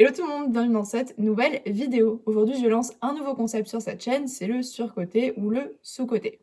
Hello tout le monde, bienvenue dans cette nouvelle vidéo. Aujourd'hui, je lance un nouveau concept sur cette chaîne, c'est le surcoté ou le sous-coté.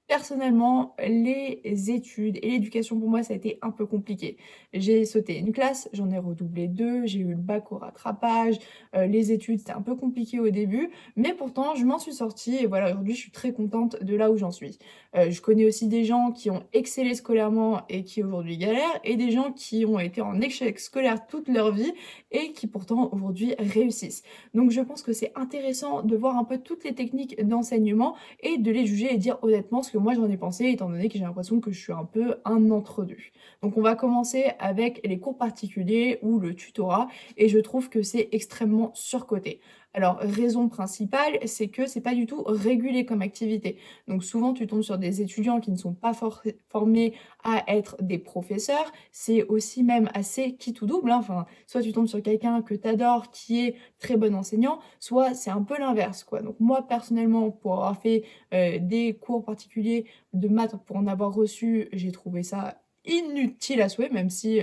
Personnellement, les études et l'éducation pour moi, ça a été un peu compliqué. J'ai sauté une classe, j'en ai redoublé 2, j'ai eu le bac au rattrapage, les études, c'était un peu compliqué au début, mais pourtant je m'en suis sortie et voilà, aujourd'hui je suis très contente de là où j'en suis. Je connais aussi des gens qui ont excellé scolairement et qui aujourd'hui galèrent et des gens qui ont été en échec scolaire toute leur vie et qui pourtant aujourd'hui réussissent. Donc je pense que c'est intéressant de voir un peu toutes les techniques d'enseignement et de les juger et dire honnêtement ce que moi j'en ai pensé, étant donné que j'ai l'impression que je suis un peu un entre-deux. Donc on va commencer avec les cours particuliers ou le tutorat, et je trouve que c'est extrêmement surcoté. Alors, raison principale, c'est que c'est pas du tout régulé comme activité. Donc souvent, tu tombes sur des étudiants qui ne sont pas formés à être des professeurs. C'est aussi même assez qui tout double, hein. Enfin, soit tu tombes sur quelqu'un que tu adores qui est très bon enseignant, soit c'est un peu l'inverse, quoi. Donc moi, personnellement, pour avoir fait des cours particuliers de maths, pour en avoir reçu, j'ai trouvé ça inutile à souhait, même si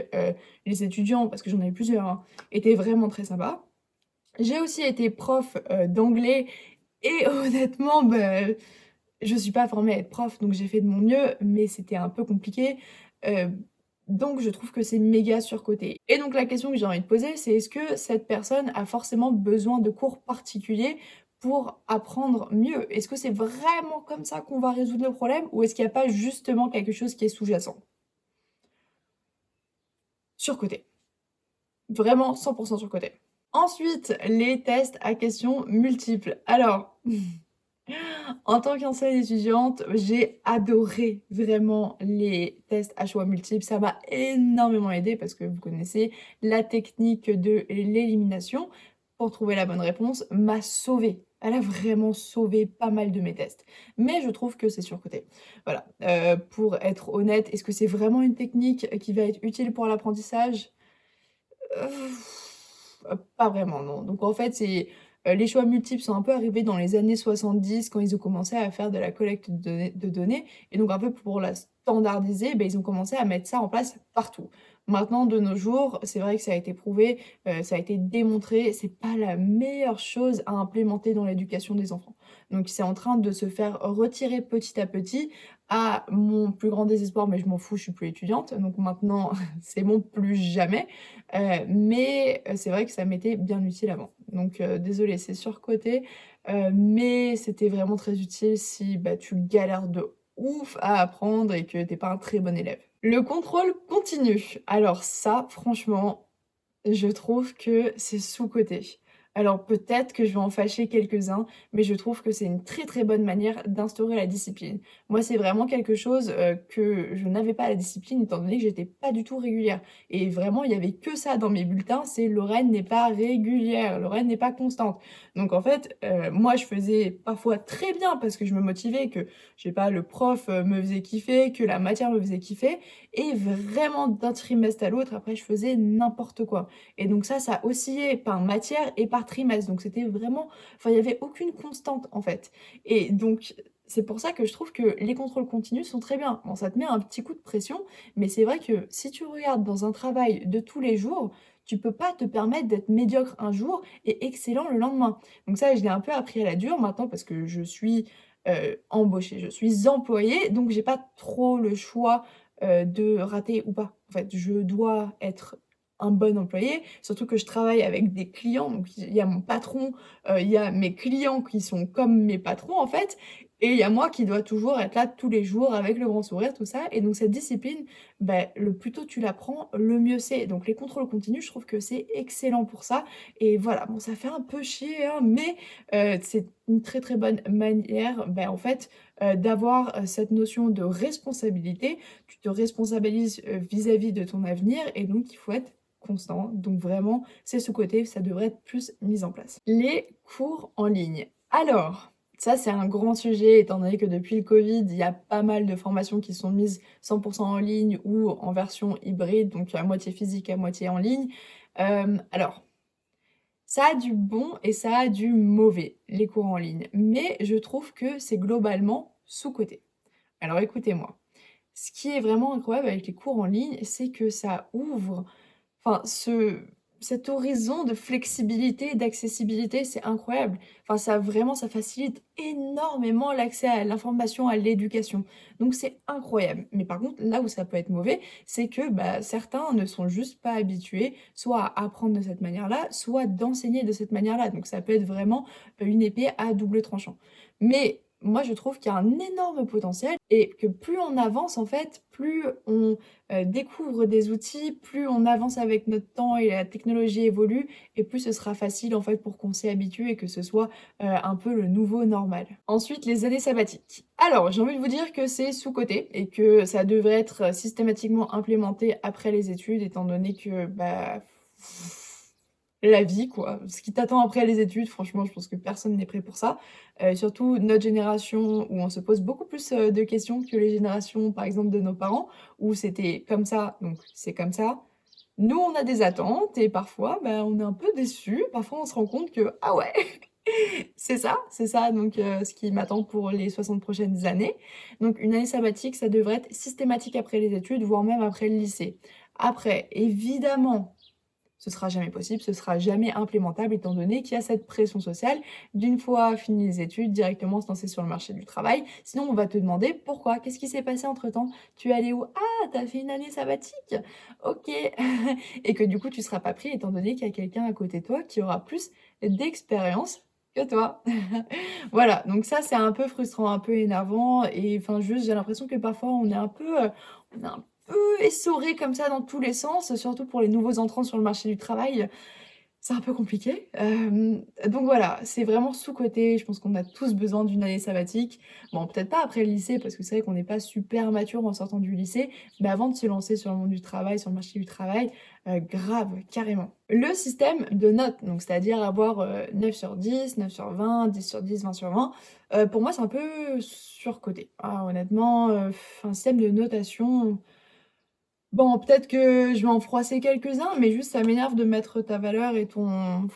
les étudiants, parce que j'en ai plusieurs, hein, étaient vraiment très sympas. J'ai aussi été prof d'anglais et honnêtement, je suis pas formée à être prof, donc j'ai fait de mon mieux, mais c'était un peu compliqué. Heu, donc je trouve que c'est méga surcoté. Et donc la question que j'ai envie de poser, c'est est-ce que cette personne a forcément besoin de cours particuliers pour apprendre mieux? Est-ce que c'est vraiment comme ça qu'on va résoudre le problème ou est-ce qu'il y a pas justement quelque chose qui est sous-jacent? Surcoté. Vraiment 100 surcoté. Ensuite, les tests à questions multiples. Alors en tant qu'ancienne étudiante, j'ai adoré vraiment les tests à choix multiples. Ça m'a énormément aidée parce que vous connaissez la technique de l'élimination pour trouver la bonne réponse m'a sauvée. Elle a vraiment sauvé pas mal de mes tests. Mais je trouve que c'est surcoté. Voilà. Pour être honnête, est-ce que c'est vraiment une technique qui va être utile pour l'apprentissage? Pas vraiment, non. Donc en fait, les choix multiples sont un peu arrivés dans les années 70 quand ils ont commencé à faire de la collecte de données et donc un peu pour la standardiser, ils ont commencé à mettre ça en place partout. Maintenant, de nos jours, c'est vrai que ça a été prouvé, ça a été démontré, c'est pas la meilleure chose à implémenter dans l'éducation des enfants. Donc c'est en train de se faire retirer petit à petit, à mon plus grand désespoir, mais je m'en fous, je suis plus étudiante, donc maintenant c'est bon, plus jamais. Mais c'est vrai que ça m'était bien utile avant. Donc désolée, c'est surcoté, mais c'était vraiment très utile si, tu galères de ouf à apprendre et que tu es pas un très bon élève. Le contrôle continu. Alors ça, franchement, je trouve que c'est sous-coté. Alors peut-être que je vais en fâcher quelques-uns, mais je trouve que c'est une très, très bonne manière d'instaurer la discipline. Moi, c'est vraiment quelque chose, que je n'avais pas la discipline étant donné que j'étais pas du tout régulière et vraiment il y avait que ça dans mes bulletins, c'est Lorraine n'est pas régulière, Lorraine n'est pas constante. Donc en fait, moi je faisais parfois très bien parce que je me motivais, que je sais pas, le prof, me faisait kiffer, que la matière me faisait kiffer et vraiment d'un trimestre à l'autre, après je faisais n'importe quoi. Et donc ça oscillait par matière et par trimestre. Donc c'était vraiment enfin, il y avait aucune constante, en fait. Et donc c'est pour ça que je trouve que les contrôles continus sont très bien. Bon, ça te met un petit coup de pression, mais c'est vrai que si tu regardes dans un travail de tous les jours, tu peux pas te permettre d'être médiocre un jour et excellent le lendemain. Donc ça, je l'ai un peu appris à la dure maintenant parce que je suis, embauchée, je suis employée, donc j'ai pas trop le choix, de rater ou pas. En fait, je dois être un bon employé, surtout que je travaille avec des clients, donc il y a mon patron, il y a mes clients qui sont comme mes patrons, en fait, et il y a moi qui dois toujours être là tous les jours avec le grand sourire, tout ça, et donc cette discipline, le plus tôt tu l'apprends, le mieux c'est. Donc les contrôles continus, je trouve que c'est excellent pour ça et voilà, bon ça fait un peu chier, hein, mais c'est une très, très bonne manière, en fait, d'avoir, cette notion de responsabilité. Tu te responsabilises, vis-à-vis de ton avenir et donc il faut être constant. Donc vraiment, c'est ce côté, ça devrait être plus mis en place. Les cours en ligne. Alors, ça c'est un grand sujet étant donné que depuis le covid, il y a pas mal de formations qui sont mises 100 en ligne ou en version hybride, donc à moitié physique, à moitié en ligne. Alors, ça a du bon et ça a du mauvais, les cours en ligne, mais je trouve que c'est globalement sous-coté. Alors écoutez-moi, ce qui est vraiment incroyable avec les cours en ligne, c'est que ça ouvre enfin ce cet horizon de flexibilité et d'accessibilité, c'est incroyable. Enfin, ça vraiment, ça facilite énormément l'accès à l'information, à l'éducation. Donc c'est incroyable. Mais par contre, là où ça peut être mauvais, c'est que, bah, certains ne sont juste pas habitués, soit à apprendre de cette manière-là, soit d'enseigner de cette manière-là. Donc ça peut être vraiment, une épée à double tranchant. Mais moi, je trouve qu'il y a un énorme potentiel et que plus on avance, en fait, plus on découvre des outils, plus on avance avec notre temps et la technologie évolue et plus ce sera facile, en fait, pour qu'on s'y habitue et que ce soit, un peu le nouveau normal. Ensuite, les années sabbatiques. Alors, j'ai envie de vous dire que c'est sous-coté et que ça devrait être systématiquement implémenté après les études étant donné que, bah, la vie quoi. Ce qui t'attend après les études, franchement, je pense que personne n'est prêt pour ça. Surtout notre génération où on se pose beaucoup plus, de questions que les générations, par exemple, de nos parents, où c'était comme ça, donc c'est comme ça. Nous, on a des attentes et parfois, bah, on est un peu déçus. Parfois, on se rend compte que: «Ah ouais, c'est ça donc ce qui m'attend pour les 60 prochaines années». Donc une année sabbatique, ça devrait être systématique après les études, voire même après le lycée. Après, évidemment, ce sera jamais possible, ce sera jamais implémentable étant donné qu'il y a cette pression sociale d'une fois fini les études, directement se lancer sur le marché du travail. Sinon, on va te demander: «Pourquoi? Qu'est-ce qui s'est passé entre-temps? Tu es allé où? Ah, tu as fait une année sabbatique? OK» et que du coup, tu seras pas pris étant donné qu'il y a quelqu'un à côté de toi qui aura plus d'expérience que toi. Voilà, donc ça, c'est un peu frustrant, un peu énervant et enfin, juste, j'ai l'impression que parfois on est un peu essoré comme ça dans tous les sens, surtout pour les nouveaux entrants sur le marché du travail. C'est un peu compliqué, donc voilà, c'est vraiment sous-coté. Je pense qu'on a tous besoin d'une année sabbatique. Bon, peut-être pas après le lycée parce que c'est vrai qu'on n'est pas super mature en sortant du lycée, mais avant de se lancer sur le monde du travail, sur le marché du travail, grave, carrément. Le système de notes, donc c'est-à-dire avoir, 9 sur 10, 9 sur 20, 10 sur 10, 20 sur 20, pour moi, c'est un peu surcoté. Ah honnêtement, un système de notation. Bon, peut-être que je vais en froisser quelques-uns, mais juste ça m'énerve de mettre ta valeur et ton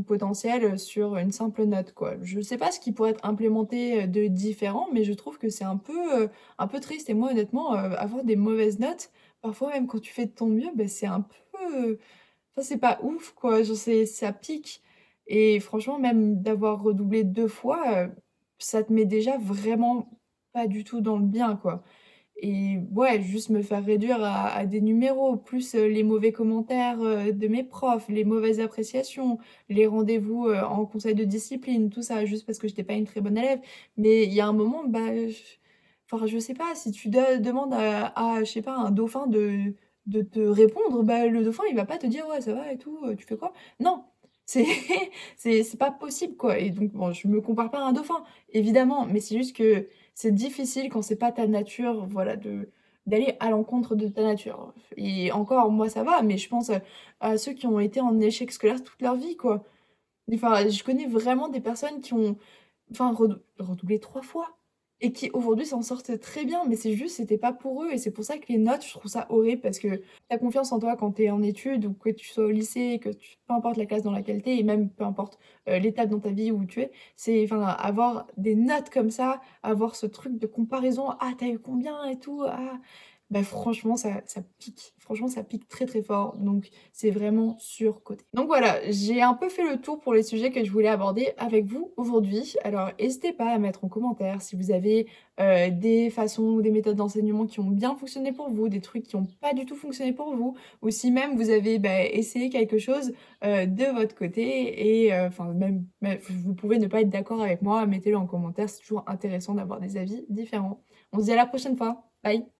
potentiel, sur une simple note, quoi. Je sais pas ce qui pourrait être implémenté, de différent, mais je trouve que c'est un peu triste et moi honnêtement, avoir des mauvaises notes, parfois même quand tu fais de ton mieux, beh, c'est un peu, enfin c'est pas ouf, quoi. Genre c'est ça pique et franchement même d'avoir redoublé 2 fois, ça te met déjà vraiment pas du tout dans le bien, quoi. Et ouais, juste me faire réduire à des numéros, plus, les mauvais commentaires, de mes profs, les mauvaises appréciations, les rendez-vous, en conseil de discipline, tout ça, juste parce que j'étais pas une très bonne élève. Mais il y a un moment, bah, enfin, je sais pas, si tu demandes je sais pas, un dauphin de te répondre, bah, le dauphin, il va pas te dire: «Ouais, ça va et tout, tu fais quoi?» Non, c'est c'est pas possible, quoi et donc bon, je me compare pas à un dauphin, évidemment, mais c'est juste que c'est difficile quand c'est pas ta nature, voilà, d'aller à l'encontre de ta nature et encore, moi, ça va, mais je pense, à ceux qui ont été en échec scolaire toute leur vie, quoi. Enfin, je connais vraiment des personnes qui ont enfin redoublé 3 fois et qui aujourd'hui s'en sortent très bien, mais c'est juste, c'était pas pour eux et c'est pour ça que les notes, je trouve ça horrible parce que tu as confiance en toi quand tu es en études ou que tu sois au lycée, que tu peu importe la classe dans laquelle tu es et même peu importe, l'étape dans ta vie où tu es, c'est enfin avoir des notes comme ça, avoir ce truc de comparaison: «Ah, tu as eu combien et tout? Ah». Bah, franchement, ça pique. Franchement, ça pique très, très fort, donc c'est vraiment surcoté. Donc voilà, j'ai un peu fait le tour pour les sujets que je voulais aborder avec vous aujourd'hui. Alors n'hésitez pas à mettre en commentaire si vous avez, des façons ou des méthodes d'enseignement qui ont bien fonctionné pour vous, des trucs qui ont pas du tout fonctionné pour vous, ou si même vous avez, bah, essayé quelque chose, de votre côté et enfin même vous pouvez ne pas être d'accord avec moi, mettez-le en commentaire, c'est toujours intéressant d'avoir des avis différents. On se dit à la prochaine fois. Bye.